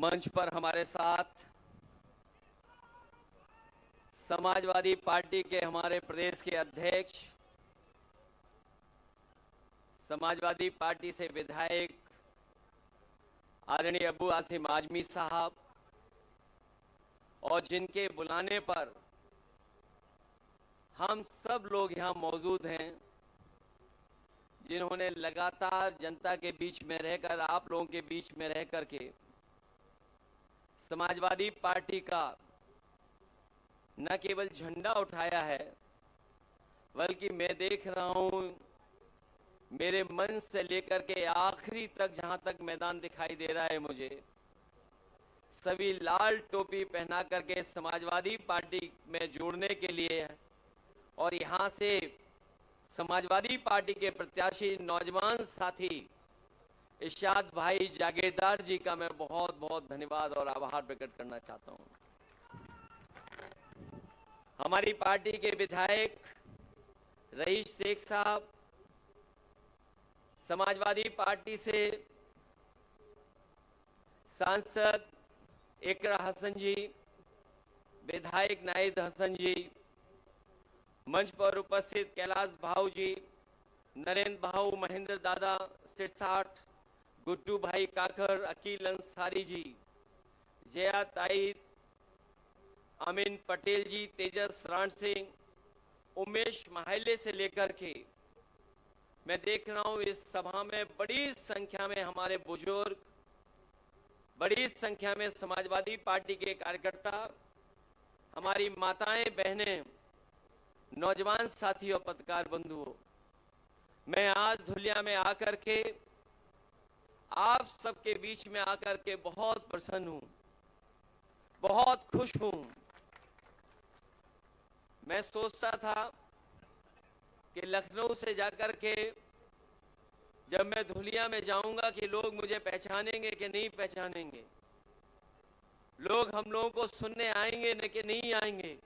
मंच पर हमारे साथ समाजवादी पार्टी के हमारे प्रदेश के अध्यक्ष, समाजवादी पार्टी से विधायक आदरणीय अबू आसिम आजमी साहब, और जिनके बुलाने पर हम सब लोग यहाँ मौजूद हैं, जिन्होंने लगातार जनता के बीच में रहकर, आप लोगों के बीच में रह करके समाजवादी पार्टी का न केवल झंडा उठाया है, बल्कि मैं देख रहा हूं मेरे मन से लेकर के आखिरी तक, जहां तक मैदान दिखाई दे रहा है मुझे, सभी लाल टोपी पहना करके समाजवादी पार्टी में जुड़ने के लिए, और यहां से समाजवादी पार्टी के प्रत्याशी नौजवान साथी इरशाद भाई जागीरदार जी का मैं बहुत बहुत धन्यवाद और आभार प्रकट करना चाहता हूं। हमारी पार्टी के विधायक रईस शेख साहब, समाजवादी पार्टी से सांसद इकरा हसन जी, विधायक नाहिद हसन जी, मंच पर उपस्थित कैलाश भाऊ जी, नरेंद्र भाऊ, महेंद्र दादा सिरसाठ, गुट्टू भाई काकर, अकील अंसारी जी, जया ताई, अमीन पटेल जी, तेजस रण सिंह, उमेश माहिले से लेकर के मैं देख रहा हूं इस सभा में बड़ी संख्या में हमारे बुजुर्ग, बड़ी संख्या में समाजवादी पार्टी के कार्यकर्ता, हमारी माताएं, बहनें, नौजवान साथी और पत्रकार बंधुओं, मैं आज धुलिया में आकर के आप सबके बीच में आकर के बहुत प्रसन्न हूं, बहुत खुश हूं। मैं सोचता था कि लखनऊ से जाकर के जब मैं धुलिया में जाऊंगा कि लोग मुझे पहचानेंगे कि नहीं पहचानेंगे, लोग हम लोगों को सुनने आएंगे न कि नहीं आएंगे।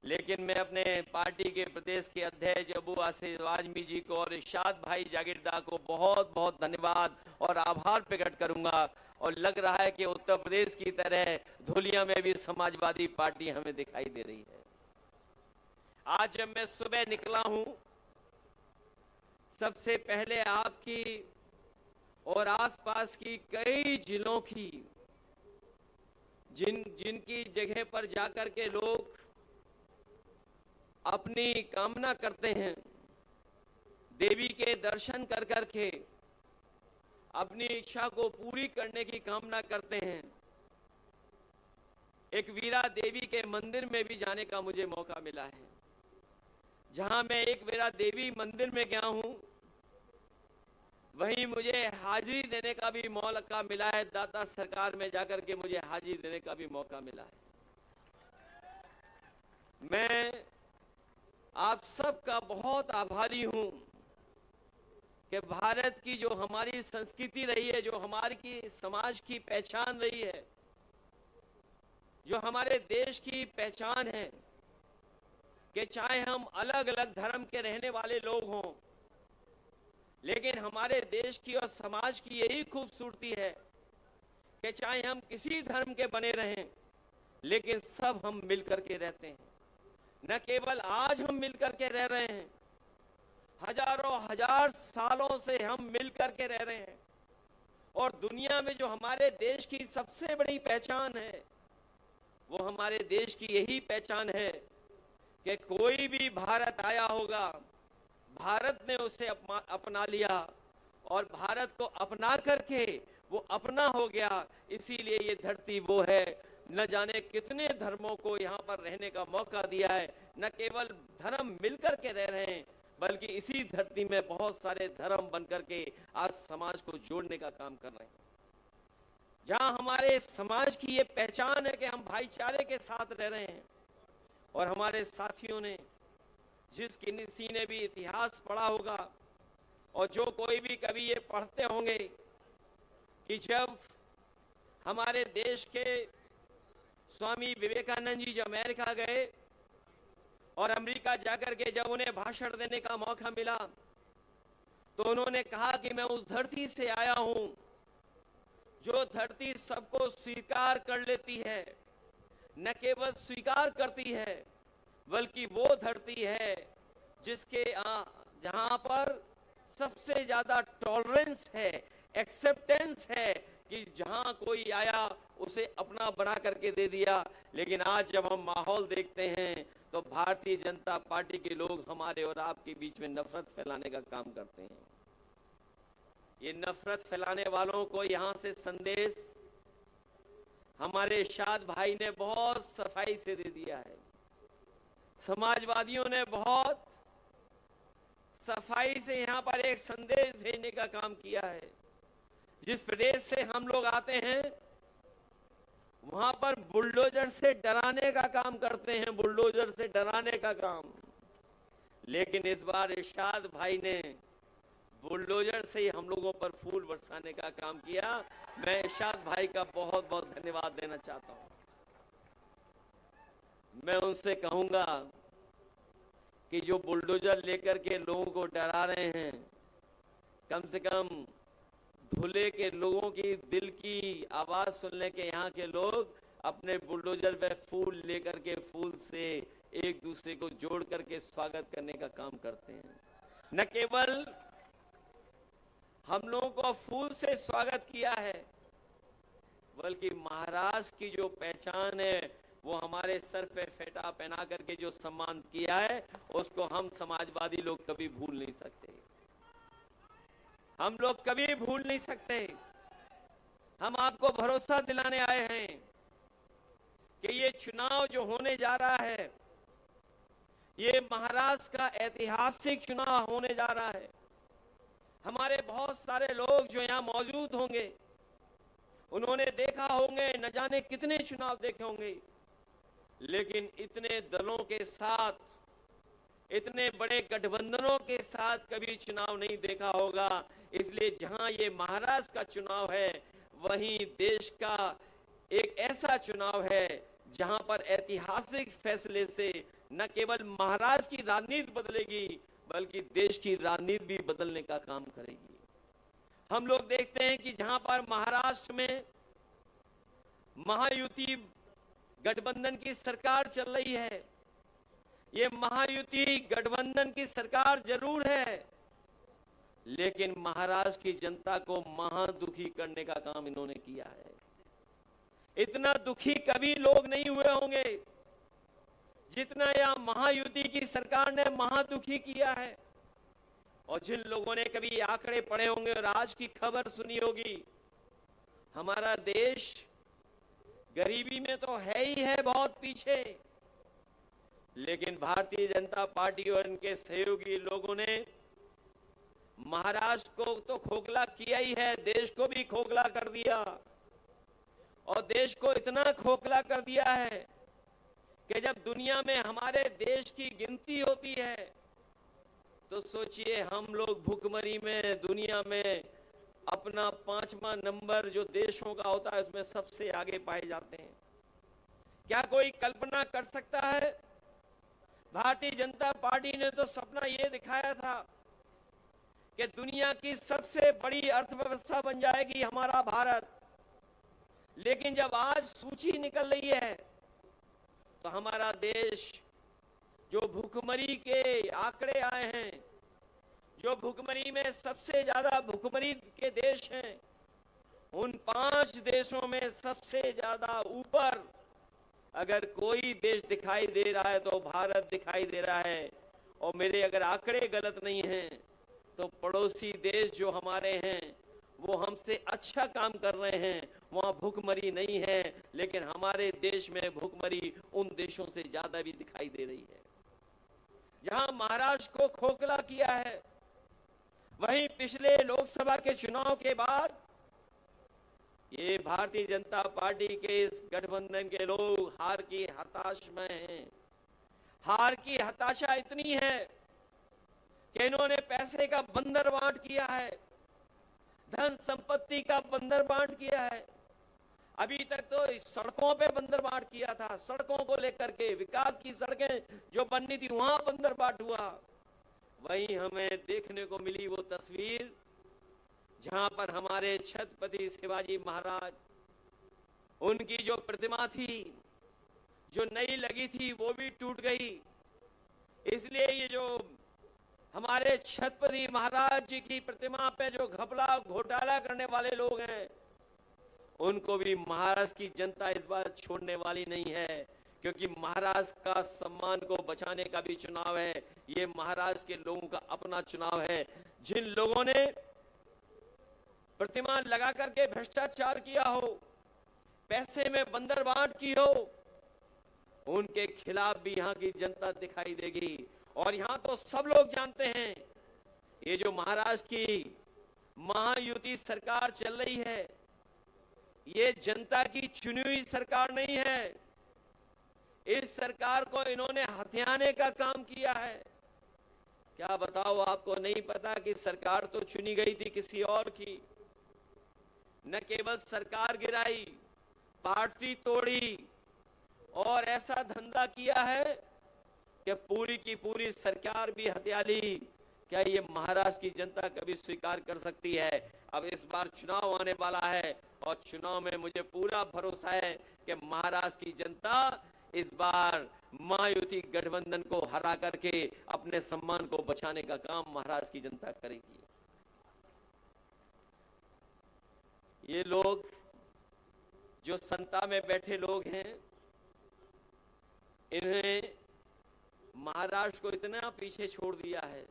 लेकिन मैं अपने पार्टी के प्रदेश के अध्यक्ष अबू आसिम आजमी जी को और इरशाद भाई जागीरदार को बहुत बहुत धन्यवाद और आभार प्रकट करूंगा, और लग रहा है कि उत्तर प्रदेश की तरह धुलिया में भी समाजवादी पार्टी हमें दिखाई दे रही है। आज जब मैं सुबह निकला हूं, सबसे पहले आपकी और आसपास की कई जिलों की जिनकी जगह पर जाकर के लोग अपनी कामना करते हैं, देवी के दर्शन कर करके अपनी इच्छा को पूरी करने की कामना करते हैं, एक वीरा देवी के मंदिर में भी जाने का मुझे मौका मिला है। जहां मैं एक वीरा देवी मंदिर में गया हूं, वहीं मुझे हाजिरी देने का भी मौका मिला है, दाता सरकार में जाकर के मुझे हाजिरी देने का भी मौका मिला है। मैं आप सबका बहुत आभारी हूं कि भारत की जो हमारी संस्कृति रही है, जो हमारी समाज की पहचान रही है, जो हमारे देश की पहचान है, कि चाहे हम अलग अलग धर्म के रहने वाले लोग हों, लेकिन हमारे देश की और समाज की यही खूबसूरती है कि चाहे हम किसी धर्म के बने रहें, लेकिन सब हम मिलकर के रहते हैं। न केवल आज हम मिलकर के रह रहे हैं, हजारों हजार सालों से हम मिलकर के रह रहे हैं। और दुनिया में जो हमारे देश की सबसे बड़ी पहचान है, वो हमारे देश की यही पहचान है कि कोई भी भारत आया होगा, भारत ने उसे अपना लिया, और भारत को अपना करके वो अपना हो गया। इसीलिए ये धरती वो है, न जाने कितने धर्मों को यहाँ पर रहने का मौका दिया है। न केवल धर्म मिलकर के रह रहे हैं, बल्कि इसी धरती में बहुत सारे धर्म बनकर के आज समाज को जोड़ने का काम कर रहे हैं। जहां हमारे समाज की ये पहचान है कि हम भाईचारे के साथ रह रहे हैं, और हमारे साथियों ने, जिस किसी ने भी इतिहास पढ़ा होगा, और जो कोई भी कभी ये पढ़ते होंगे कि जब हमारे देश के स्वामी विवेकानंद जी जब अमेरिका गए और अमेरिका जाकर के जब उन्हें भाषण देने का मौका मिला, तो उन्होंने कहा कि मैं उस धरती से आया हूं जो धरती सबको स्वीकार कर लेती है, न केवल स्वीकार करती है बल्कि वो धरती है जिसके जहां पर सबसे ज्यादा टॉलरेंस है, एक्सेप्टेंस है, कि जहां कोई आया उसे अपना बना करके दे दिया। लेकिन आज जब हम माहौल देखते हैं तो भारतीय जनता पार्टी के लोग हमारे और आपके बीच में नफरत फैलाने का काम करते हैं। ये नफरत फैलाने वालों को यहां से संदेश हमारे इरशाद भाई ने बहुत सफाई से दे दिया है। समाजवादियों ने बहुत सफाई से यहां पर एक संदेश भेजने का काम किया है। जिस प्रदेश से हम लोग आते हैं वहां पर बुलडोजर से डराने का काम करते हैं, बुलडोजर से डराने का काम। लेकिन इस बार इरशाद भाई ने बुलडोजर से ही हम लोगों पर फूल बरसाने का काम किया। मैं इरशाद भाई का बहुत बहुत धन्यवाद देना चाहता हूं। मैं उनसे कहूंगा कि जो बुलडोजर लेकर के लोगों को डरा रहे हैं, कम से कम धुले के लोगों की दिल की आवाज सुनने के यहाँ के लोग अपने बुलडोजर पे फूल लेकर के फूल से एक दूसरे को जोड़ करके स्वागत करने का काम करते हैं। न केवल हम लोगों को फूल से स्वागत किया है बल्कि महाराष्ट्र की जो पहचान है वो हमारे सर पे फेटा पहना करके जो सम्मान किया है उसको हम समाजवादी लोग कभी भूल नहीं सकते। हम लोग कभी भूल नहीं सकते। हम आपको भरोसा दिलाने आए हैं कि ये चुनाव जो होने जा रहा है ये महाराष्ट्र का ऐतिहासिक चुनाव होने जा रहा है। हमारे बहुत सारे लोग जो यहाँ मौजूद होंगे उन्होंने देखा होंगे, न जाने कितने चुनाव देखे होंगे, लेकिन इतने दलों के साथ, इतने बड़े गठबंधनों के साथ कभी चुनाव नहीं देखा होगा। इसलिए जहां ये महाराष्ट्र का चुनाव है वहीं देश का एक ऐसा चुनाव है जहां पर ऐतिहासिक फैसले से न केवल महाराष्ट्र की राजनीति बदलेगी बल्कि देश की राजनीति भी बदलने का काम करेगी। हम लोग देखते हैं कि जहां पर महाराष्ट्र में महायुति गठबंधन की सरकार चल रही है, ये महायुति गठबंधन की सरकार जरूर है लेकिन महाराष्ट्र की जनता को महादुखी करने का काम इन्होंने किया है। इतना दुखी कभी लोग नहीं हुए होंगे जितना यह महायुति की सरकार ने महादुखी किया है। और जिन लोगों ने कभी आंकड़े पढ़े होंगे और आज की खबर सुनी होगी, हमारा देश गरीबी में तो है ही है बहुत पीछे, लेकिन भारतीय जनता पार्टी और इनके सहयोगी लोगों ने महाराष्ट्र को तो खोखला किया ही है, देश को भी खोखला कर दिया। और देश को इतना खोखला कर दिया है कि जब दुनिया में हमारे देश की गिनती होती है तो सोचिए हम लोग भुखमरी में दुनिया में अपना 5वां नंबर जो देशों का होता है उसमें सबसे आगे पाए जाते हैं। क्या कोई कल्पना कर सकता है? भारतीय जनता पार्टी ने तो सपना ये दिखाया था कि दुनिया की सबसे बड़ी अर्थव्यवस्था बन जाएगी हमारा भारत, लेकिन जब आज सूची निकल रही है तो हमारा देश जो भुखमरी के आंकड़े आए हैं, जो भुखमरी में सबसे ज्यादा भुखमरी के देश हैं, उन 5 देशों में सबसे ज्यादा ऊपर अगर कोई देश दिखाई दे रहा है तो भारत दिखाई दे रहा है। और मेरे अगर आंकड़े गलत नहीं हैं तो पड़ोसी देश जो हमारे हैं वो हमसे अच्छा काम कर रहे हैं, वहां भुखमरी नहीं है, लेकिन हमारे देश में भुखमरी उन देशों से ज्यादा भी दिखाई दे रही है। जहां महाराष्ट्र को खोखला किया है वहीं पिछले लोकसभा के चुनाव के बाद ये भारतीय जनता पार्टी के इस गठबंधन के लोग हार की हताश में हैं। हार की हताशा इतनी है कि इन्होंने पैसे का बंदर बांट किया है, धन संपत्ति का बंदर बांट किया है। अभी तक तो सड़कों पे बंदर बांट किया था, सड़कों को लेकर के विकास की सड़कें जो बननी थी वहां बंदर बांट हुआ। वहीं हमें देखने को मिली वो तस्वीर जहां पर हमारे छत्रपति शिवाजी महाराज, उनकी जो प्रतिमा थी, जो नई लगी थी, वो भी टूट गई। इसलिए ये जो हमारे छत्रपति महाराज जी की प्रतिमा पे जो घपला घोटाला करने वाले लोग हैं, उनको भी महाराष्ट्र की जनता इस बार छोड़ने वाली नहीं है, क्योंकि महाराष्ट्र का सम्मान को बचाने का भी चुनाव है। ये महाराष्ट्र के लोगों का अपना चुनाव है। जिन लोगों ने प्रतिमा लगा करके भ्रष्टाचार किया हो, पैसे में बंदरबांट की हो, उनके खिलाफ भी यहाँ की जनता दिखाई देगी। और यहाँ तो सब लोग जानते हैं, ये जो महाराष्ट्र की महायुति सरकार चल रही है, ये जनता की चुनी हुई सरकार नहीं है। इस सरकार को इन्होंने हथियाने का काम किया है। क्या बताओ, आपको नहीं पता कि सरकार तो चुनी गई थी किसी और की। न केवल सरकार गिराई, पार्टी तोड़ी, और ऐसा धंधा किया है कि पूरी की पूरी सरकार भी हत्या ली। क्या ये महाराष्ट्र की जनता कभी स्वीकार कर सकती है? अब इस बार चुनाव आने वाला है, और चुनाव में मुझे पूरा भरोसा है कि महाराष्ट्र की जनता इस बार महायुति गठबंधन को हरा करके अपने सम्मान को बचाने का काम महाराष्ट्र की जनता करेगी। ये लोग जो संता में बैठे लोग हैं, इन्हें महाराष्ट्र को इतना पीछे छोड़ दिया है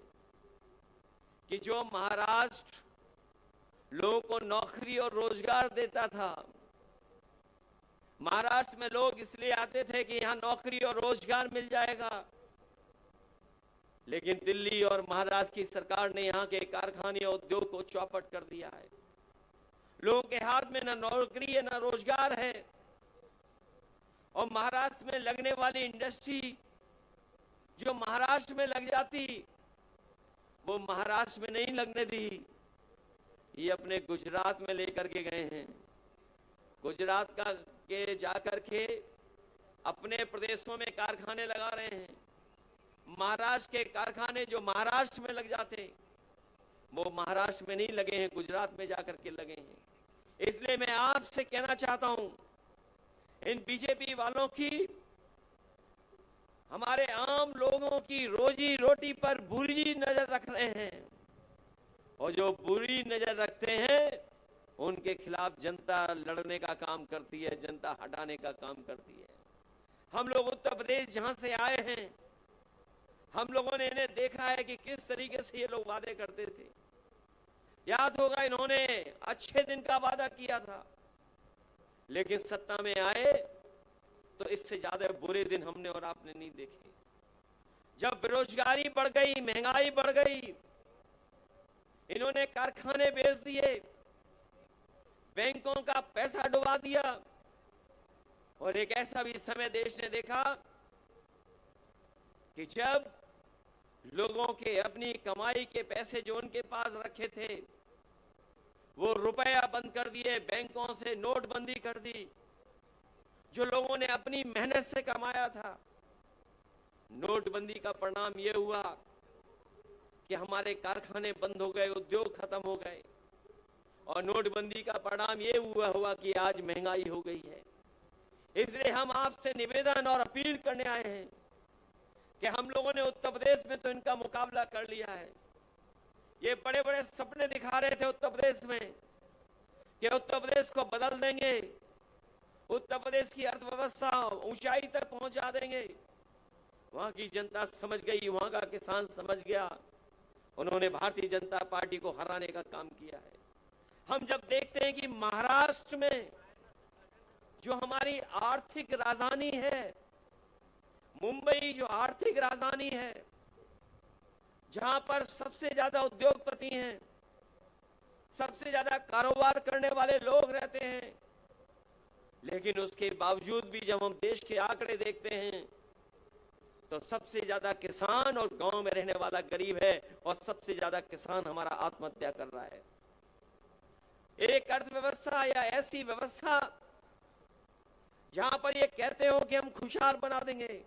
कि जो महाराष्ट्र लोगों को नौकरी और रोजगार देता था, महाराष्ट्र में लोग इसलिए आते थे कि यहां नौकरी और रोजगार मिल जाएगा, लेकिन दिल्ली और महाराष्ट्र की सरकार ने यहां के कारखाने और उद्योग को चौपट कर दिया है। लोगों के हाथ में ना नौकरी है ना रोजगार है, और महाराष्ट्र में लगने वाली इंडस्ट्री जो महाराष्ट्र में लग जाती, वो महाराष्ट्र में नहीं लगने दी, ये अपने गुजरात में लेकर के गए हैं। गुजरात का के जाकर के अपने प्रदेशों में कारखाने लगा रहे हैं। महाराष्ट्र के कारखाने जो महाराष्ट्र में लग जाते, वो महाराष्ट्र में नहीं लगे हैं, गुजरात में जाकर के लगे हैं। इसलिए मैं आपसे कहना चाहता हूं, इन बीजेपी वालों की हमारे आम लोगों की रोजी रोटी पर बुरी नजर रख रहे हैं, और जो बुरी नजर रखते हैं उनके खिलाफ जनता लड़ने का काम करती है, जनता हटाने का काम करती है। हम लोग उत्तर प्रदेश जहां से आए हैं, हम लोगों ने इन्हें देखा है कि किस तरीके से ये लोग वादे करते थे। याद होगा, इन्होंने अच्छे दिन का वादा किया था, लेकिन सत्ता में आए तो इससे ज्यादा बुरे दिन हमने और आपने नहीं देखे। जब बेरोजगारी बढ़ गई, महंगाई बढ़ गई, इन्होंने कारखाने बेच दिए, बैंकों का पैसा डुबा दिया, और एक ऐसा भी समय देश ने देखा कि जब लोगों के अपनी कमाई के पैसे जो उनके पास रखे थे, वो रुपया बंद कर दिए, बैंकों से नोटबंदी कर दी। जो लोगों ने अपनी मेहनत से कमाया था, नोटबंदी का परिणाम ये हुआ कि हमारे कारखाने बंद हो गए, उद्योग खत्म हो गए, और नोटबंदी का परिणाम ये हुआ कि आज महंगाई हो गई है। इसलिए हम आपसे निवेदन और अपील करने आए हैं कि हम लोगों ने उत्तर प्रदेश में तो इनका मुकाबला कर लिया है। ये बड़े बड़े सपने दिखा रहे थे उत्तर प्रदेश में कि उत्तर प्रदेश को बदल देंगे, उत्तर प्रदेश की अर्थव्यवस्था ऊंचाई तक पहुंचा देंगे। वहां की जनता समझ गई, वहां का किसान समझ गया, उन्होंने भारतीय जनता पार्टी को हराने का काम किया है। हम जब देखते हैं कि महाराष्ट्र में जो हमारी आर्थिक राजधानी है, मुंबई जो आर्थिक राजधानी है, जहां पर सबसे ज्यादा उद्योगपति हैं, सबसे ज्यादा कारोबार करने वाले लोग रहते हैं, लेकिन उसके बावजूद भी जब हम देश के आंकड़े देखते हैं तो सबसे ज्यादा किसान और गांव में रहने वाला गरीब है, और सबसे ज्यादा किसान हमारा आत्महत्या कर रहा है। एक अर्थव्यवस्था या ऐसी व्यवस्था जहां पर ये कहते हो कि हम खुशहाल बना देंगे,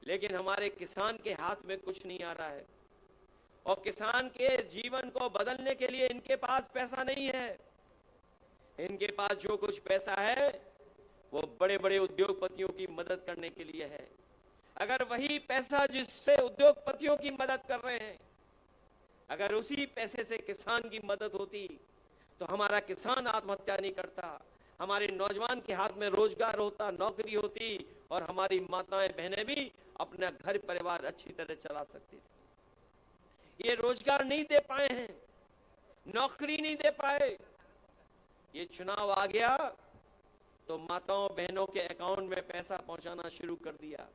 लेकिन हमारे किसान के हाथ में कुछ नहीं आ रहा है। और किसान के जीवन को बदलने के लिए इनके पास पैसा नहीं है। इनके पास जो कुछ पैसा है वो बड़े बड़े उद्योगपतियों की मदद करने के लिए है। अगर वही पैसा जिससे उद्योगपतियों की मदद कर रहे हैं, अगर उसी पैसे से किसान की मदद होती तो हमारा किसान आत्महत्या नहीं करता, हमारे नौजवान के हाथ में रोजगार होता, नौकरी होती और हमारी माताएं बहनें भी अपना घर परिवार अच्छी तरह चला सकती थी। ये रोजगार नहीं दे पाए हैं, नौकरी नहीं दे पाए। ये चुनाव आ गया तो माताओं बहनों के अकाउंट में पैसा पहुंचाना शुरू कर दिया।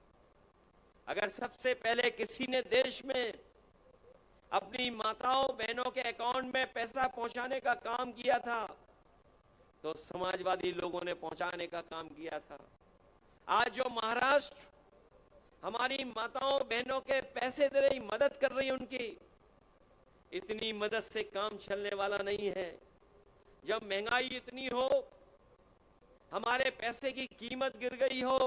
अगर सबसे पहले किसी ने देश में अपनी माताओं बहनों के अकाउंट में पैसा पहुंचाने का काम किया था तो समाजवादी लोगों ने पहुंचाने का काम किया था। आज जो महाराष्ट्र हमारी माताओं बहनों के पैसे दे रही, मदद कर रही, उनकी इतनी मदद से काम चलने वाला नहीं है। जब महंगाई इतनी हो, हमारे पैसे की कीमत गिर गई हो,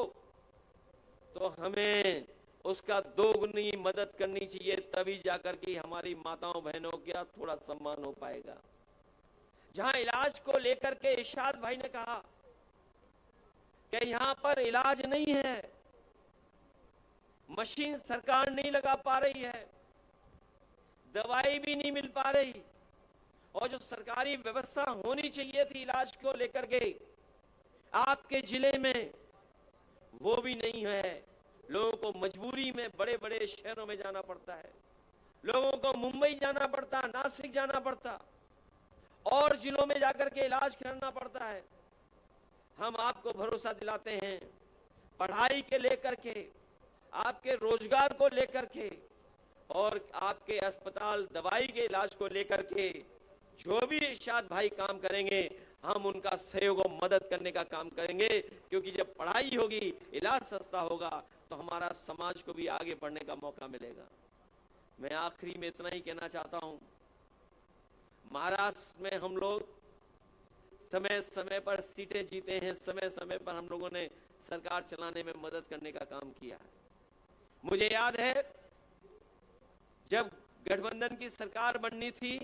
तो हमें उसका दोगुनी मदद करनी चाहिए, तभी जाकर के हमारी माताओं बहनों का थोड़ा सम्मान हो पाएगा। जहां इलाज को लेकर के इरशाद भाई ने कहा कि यहां पर इलाज नहीं है, मशीन सरकार नहीं लगा पा रही है, दवाई भी नहीं मिल पा रही, और जो सरकारी व्यवस्था होनी चाहिए थी इलाज को लेकर के आपके जिले में वो भी नहीं है। लोगों को मजबूरी में बड़े बड़े शहरों में जाना पड़ता है, लोगों को मुंबई जाना पड़ता, नासिक जाना पड़ता और जिलों में जाकर के इलाज करना पड़ता है। हम आपको भरोसा दिलाते हैं, पढ़ाई के लेकर के, आपके रोजगार को लेकर के और आपके अस्पताल दवाई के इलाज को लेकर के जो भी इरशाद भाई काम करेंगे, हम उनका सहयोग और मदद करने का काम करेंगे, क्योंकि जब पढ़ाई होगी, इलाज सस्ता होगा तो हमारा समाज को भी आगे बढ़ने का मौका मिलेगा। मैं आखिरी में इतना ही कहना चाहता हूं, महाराष्ट्र में हम लोग समय समय पर सीटें जीते हैं, समय समय पर हम लोगों ने सरकार चलाने में मदद करने का काम किया है। मुझे याद है जब गठबंधन की सरकार बननी थी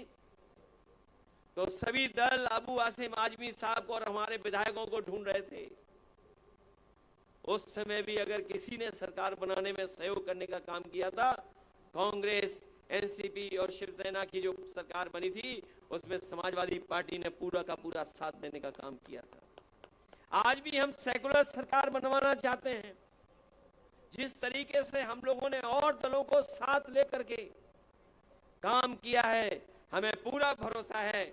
तो सभी दल अबू आसिम आजमी साहब को और हमारे विधायकों को ढूंढ रहे थे। उस समय भी अगर किसी ने सरकार बनाने में सहयोग करने का काम किया था, कांग्रेस, एनसीपी और शिवसेना की जो सरकार बनी थी उसमें समाजवादी पार्टी ने पूरा का पूरा साथ देने का काम किया था। आज भी हम सेकुलर सरकार बनवाना चाहते हैं। जिस तरीके से हम लोगों ने और दलों को साथ लेकर के काम किया है, हमें पूरा भरोसा है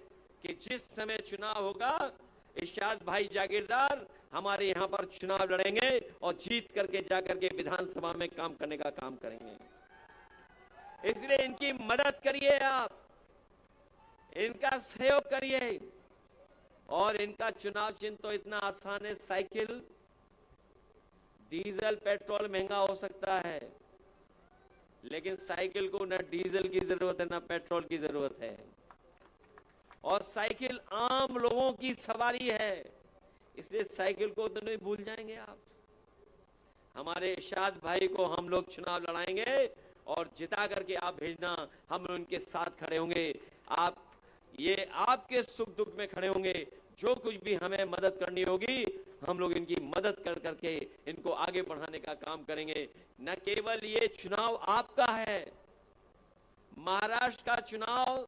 कि जिस समय चुनाव होगा, इरशाद भाई जागीरदार हमारे यहाँ पर चुनाव लड़ेंगे और जीत करके जाकर के विधानसभा में काम करने का काम करेंगे। इसलिए इनकी मदद करिए, आप इनका सहयोग करिए। और इनका चुनाव चिन्ह तो इतना आसान है, साइकिल। डीजल पेट्रोल महंगा हो सकता है, लेकिन साइकिल को न डीजल की जरूरत है न पेट्रोल की जरूरत है, और साइकिल आम लोगों की सवारी है, इसलिए साइकिल को तो नहीं भूल जाएंगे आप। हमारे इरशाद भाई को हम लोग चुनाव लड़ाएंगे और जिता करके आप भेजना, हम उनके साथ खड़े होंगे। आप ये आपके सुख दुख में खड़े होंगे। जो कुछ भी हमें मदद करनी होगी, हम लोग इनकी मदद कर करके इनको आगे बढ़ाने का काम करेंगे। न केवल ये चुनाव आपका है, महाराष्ट्र का चुनाव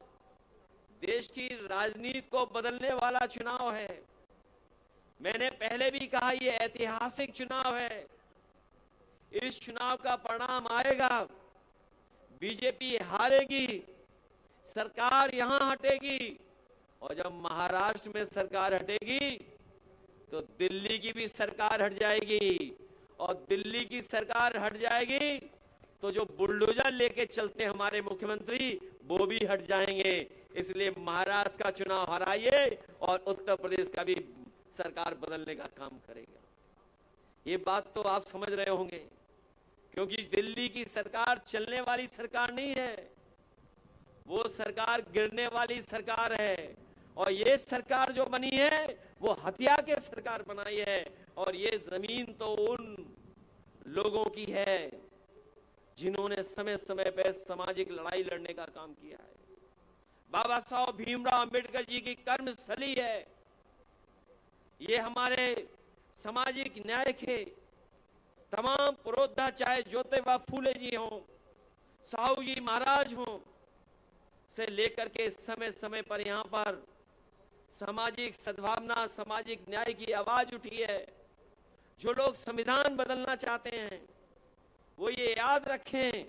देश की राजनीति को बदलने वाला चुनाव है। मैंने पहले भी कहा, ये ऐतिहासिक चुनाव है। इस चुनाव का परिणाम आएगा, बीजेपी हारेगी, सरकार यहां हटेगी, और जब महाराष्ट्र में सरकार हटेगी तो दिल्ली की भी सरकार हट जाएगी, और दिल्ली की सरकार हट जाएगी तो जो बुलडोजर लेके चलते हमारे मुख्यमंत्री वो भी हट जाएंगे। इसलिए महाराष्ट्र का चुनाव हराइए और उत्तर प्रदेश का भी सरकार बदलने का काम करेगा। ये बात तो आप समझ रहे होंगे, क्योंकि दिल्ली की सरकार चलने वाली सरकार नहीं है, वो सरकार गिरने वाली सरकार है। और ये सरकार जो बनी है वो हत्या के सरकार बनाई है, और ये जमीन तो उन लोगों की है जिन्होंने समय समय पर सामाजिक लड़ाई लड़ने का काम किया है। बाबा साहब भीमराव अंबेडकर जी की कर्मस्थली है। ये हमारे सामाजिक न्याय के तमाम पुरोधा, चाहे ज्योतिबा फूले जी हों, साहू जी महाराज हों, से लेकर के समय समय पर यहाँ पर सामाजिक सद्भावना, सामाजिक न्याय की आवाज उठी है। जो लोग संविधान बदलना चाहते हैं वो ये याद रखें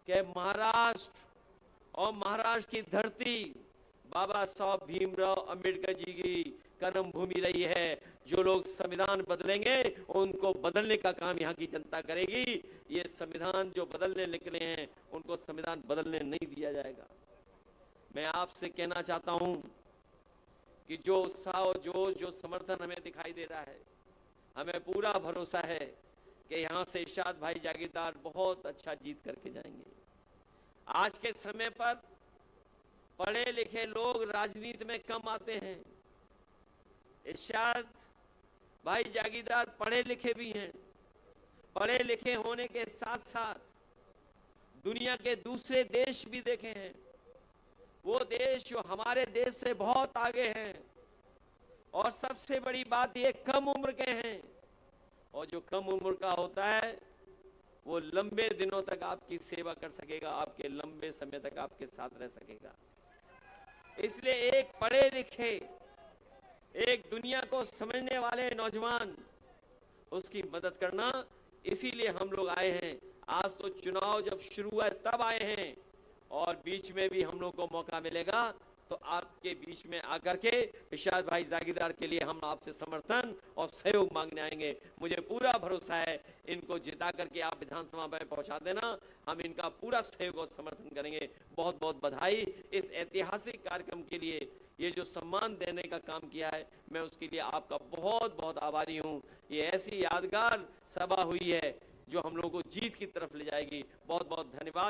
कि महाराष्ट्र और महाराष्ट्र की धरती बाबा साहब भीमराव अंबेडकर जी की कर्म भूमि रही है। जो लोग संविधान बदलेंगे उनको बदलने का काम यहाँ की जनता करेगी। ये संविधान जो बदलने निकले हैं उनको संविधान बदलने नहीं दिया जाएगा। मैं आपसे कहना चाहता हूं कि जो उत्साह और जोश, जो समर्थन हमें दिखाई दे रहा है, हमें पूरा भरोसा है कि यहाँ से इरशाद भाई जागीरदार बहुत अच्छा जीत करके जाएंगे। आज के समय पर पढ़े लिखे लोग राजनीति में कम आते हैं। इरशाद भाई जागीरदार पढ़े लिखे भी हैं। पढ़े लिखे होने के साथ साथ दुनिया के दूसरे देश भी देखे हैं। वो देश जो हमारे देश से बहुत आगे हैं, और सबसे बड़ी बात ये कम उम्र के हैं। और जो कम उम्र का होता है वो लंबे दिनों तक आपकी सेवा कर सकेगा, आपके लंबे समय तक आपके साथ रह सकेगा। इसलिए एक पढ़े लिखे, एक दुनिया को समझने वाले नौजवान, उसकी मदद करना, इसीलिए हम लोग आए हैं। आज तो चुनाव जब शुरू हुआ तब आए हैं, और बीच में भी हम लोग को मौका मिलेगा तो आपके बीच में आकर के इरशाद भाई जागीरदार के लिए हम आपसे समर्थन और सहयोग मांगने आएंगे। मुझे पूरा भरोसा है इनको जिता करके आप विधानसभा में पहुंचा देना, हम इनका पूरा सहयोग और समर्थन करेंगे। बहुत बहुत बधाई इस ऐतिहासिक कार्यक्रम के लिए। ये जो सम्मान देने का काम किया है, मैं उसके लिए आपका बहुत बहुत आभारी हूँ। ये ऐसी यादगार सभा हुई है जो हम लोगों को जीत की तरफ ले जाएगी। बहुत बहुत धन्यवाद।